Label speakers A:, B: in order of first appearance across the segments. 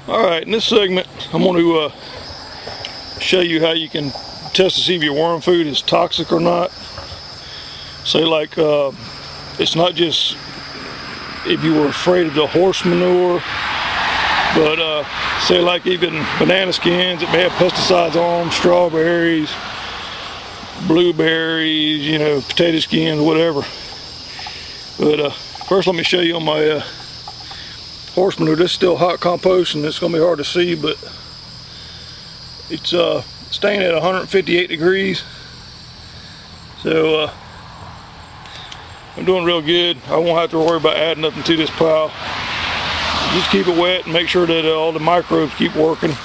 A: Alright, in this segment I'm going to show you how you can test to see if your worm food is toxic or not. Say like it's not just if you were afraid of the horse manure, but say like even banana skins that may have pesticides on them, strawberries, blueberries, you know, potato skins, whatever. But first let me show you on my horse manure. This is still hot compost and it's going to be hard to see, but it's staying at 158 degrees. So I'm doing real good. I won't have to worry about adding nothing to this pile. Just keep it wet and make sure that all the microbes keep working,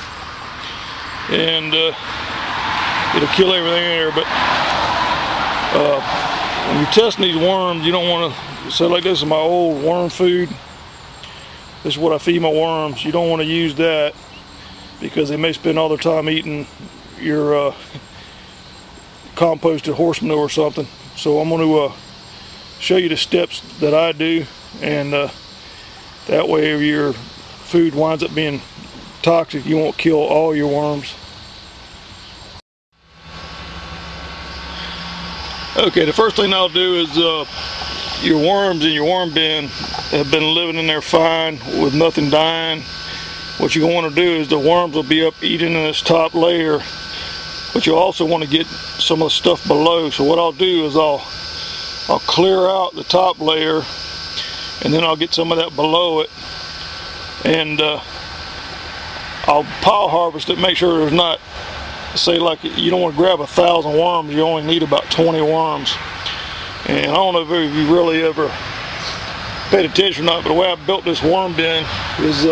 A: and it'll kill everything in there. But when you're testing these worms, you don't want to say like, this is my old worm food, this is what I feed my worms. You don't want to use that because they may spend all their time eating your composted horse manure or something. So I'm going to show you the steps that I do, and that way if your food winds up being toxic, you won't kill all your worms. Okay, the first thing I'll do is your worms in your worm bin have been living in there fine with nothing dying. What you're going to want to do is the worms will be up eating in this top layer, but you also want to get some of the stuff below. So what I'll do is I'll clear out the top layer, and then I'll get some of that below it, and I'll pile harvest it. Make sure there's not, say like you don't want to grab 1,000 worms, you only need about 20 worms. And I don't know if you really ever paid attention or not, but the way I built this worm bin is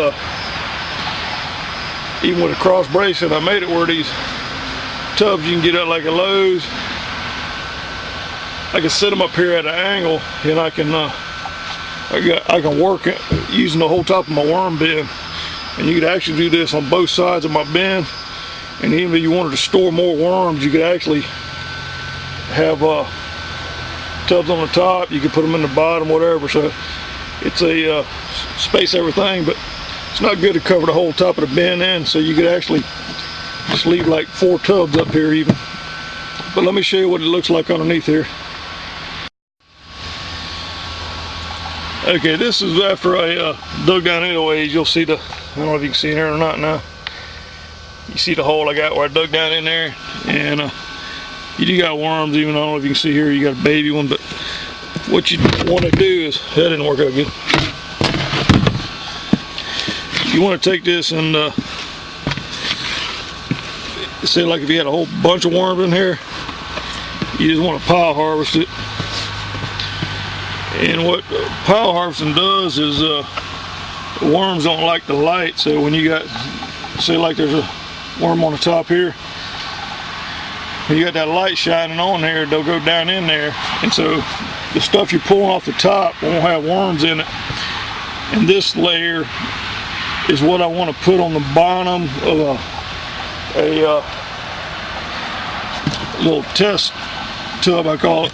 A: even with a cross bracing, I made it where these tubs you can get out like a Lowe's, I can set them up here at an angle, and I can work it using the whole top of my worm bin. And you could actually do this on both sides of my bin. And even if you wanted to store more worms, you could actually have tubs on the top. You could put them in the bottom, whatever. So it's a space everything, but it's not good to cover the whole top of the bin in. So you could actually just leave like 4 tubs up here even. But let me show you what it looks like underneath here. Okay, this is after I dug down anyways. You'll see the, I don't know if you can see it here or not now. You see the hole I got where I dug down in there, and you do got worms. Even I don't know if you can see here, you got a baby one. But what you want to do is, that didn't work out good. You want to take this and say like if you had a whole bunch of worms in here, you just want to pile harvest it. And what pile harvesting does is worms don't like the light. So when you got, say like there's a worm on the top here, when you got that light shining on there, they'll go down in there, and so the stuff you're pulling off the top won't have worms in it. And this layer is what I want to put on the bottom of a little test tub, I call it.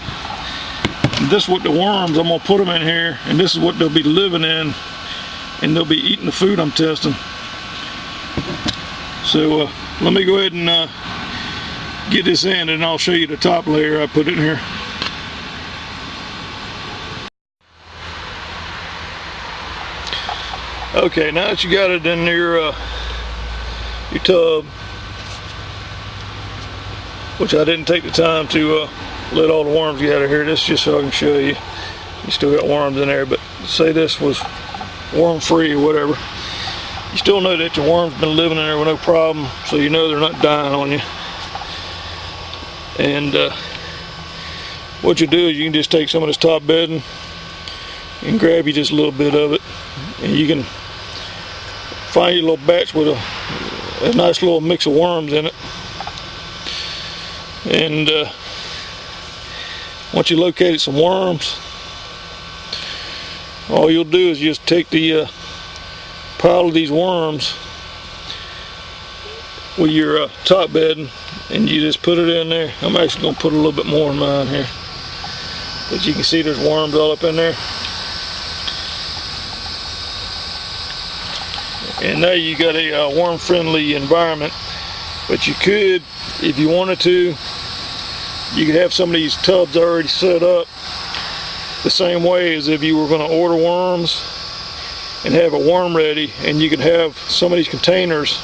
A: This is what the worms, I'm going to put them in here, and this is what they'll be living in, and they'll be eating the food I'm testing. So let me go ahead and get this in, and I'll show you the top layer I put in here. Okay, now that you got it in your tub, which I didn't take the time to let all the worms get out of here. This is just so I can show you. You still got worms in there, but say this was worm free or whatever. You still know that your worms been living in there with no problem, so you know they're not dying on you. And what you do is you can just take some of this top bedding and grab you just a little bit of it, and you can find your little batch with a nice little mix of worms in it. And once you located some worms, all you'll do is just take the pile of these worms with your top bedding, and you just put it in there. I'm actually going to put a little bit more in mine here, but you can see there's worms all up in there. and now you got a worm-friendly environment. But you could, if you wanted to, you could have some of these tubs already set up the same way as if you were going to order worms and have a worm ready, and you could have some of these containers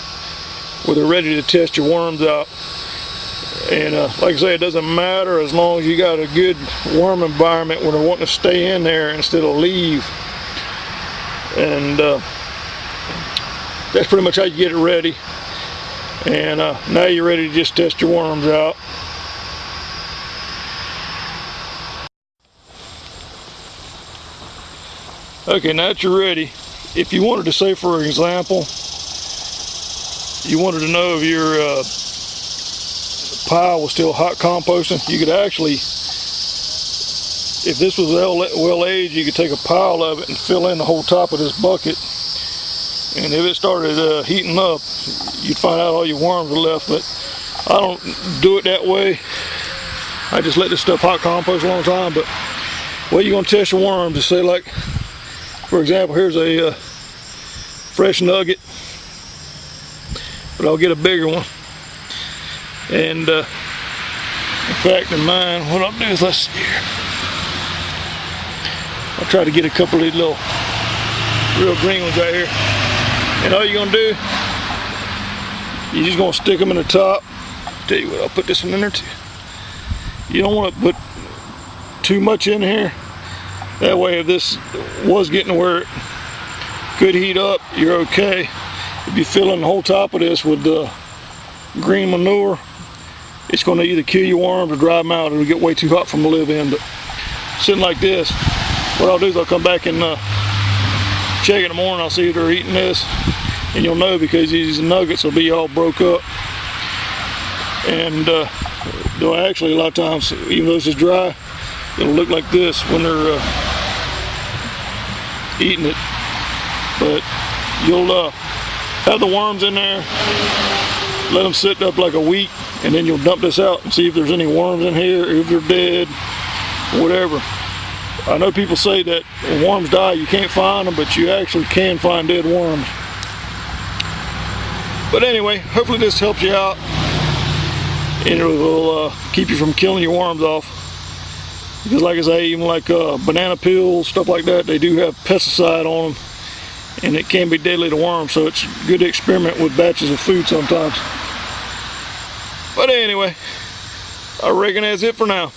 A: where they're ready to test your worms out. And like I say, it doesn't matter as long as you got a good worm environment where they're wanting to stay in there instead of leave. And that's pretty much how you get it ready. And now you're ready to just test your worms out. Okay, now that you're ready, if you wanted to say, for example, you wanted to know if your pile was still hot composting, you could actually, if this was well aged, you could take a pile of it and fill in the whole top of this bucket, and if it started heating up, you'd find out all your worms were left. But I don't do it that way. I just let this stuff hot compost a long time. But the way you're going to test your worms is, say, like, for example, here's a fresh nugget, but I'll get a bigger one. And in fact, in mine, what I'll do is, let's see here, I'll try to get a couple of these little real green ones right here. And all you're gonna do, you're just gonna stick them in the top. Tell you what, I'll put this one in there too. You don't want to put too much in here. That way, if this was getting where it could heat up, you're okay. If you fill in the whole top of this with green manure, it's going to either kill your worms or dry them out. It'll get way too hot for them to live in. But sitting like this, what I'll do is I'll come back and check in the morning. I'll see if they're eating this, and you'll know because these nuggets will be all broke up. And they'll actually, a lot of times, even though this is dry, it'll look like this when they're eating it. But you'll have the worms in there, let them sit up like a week, and then you'll dump this out and see if there's any worms in here, if they're dead, whatever. I know people say that when worms die you can't find them, but you actually can find dead worms. But anyway, hopefully this helps you out, and it will keep you from killing your worms off. Because like I say, even like banana peels, stuff like that, they do have pesticide on them, and it can be deadly to worms, so it's good to experiment with batches of food sometimes. But anyway, I reckon that's it for now.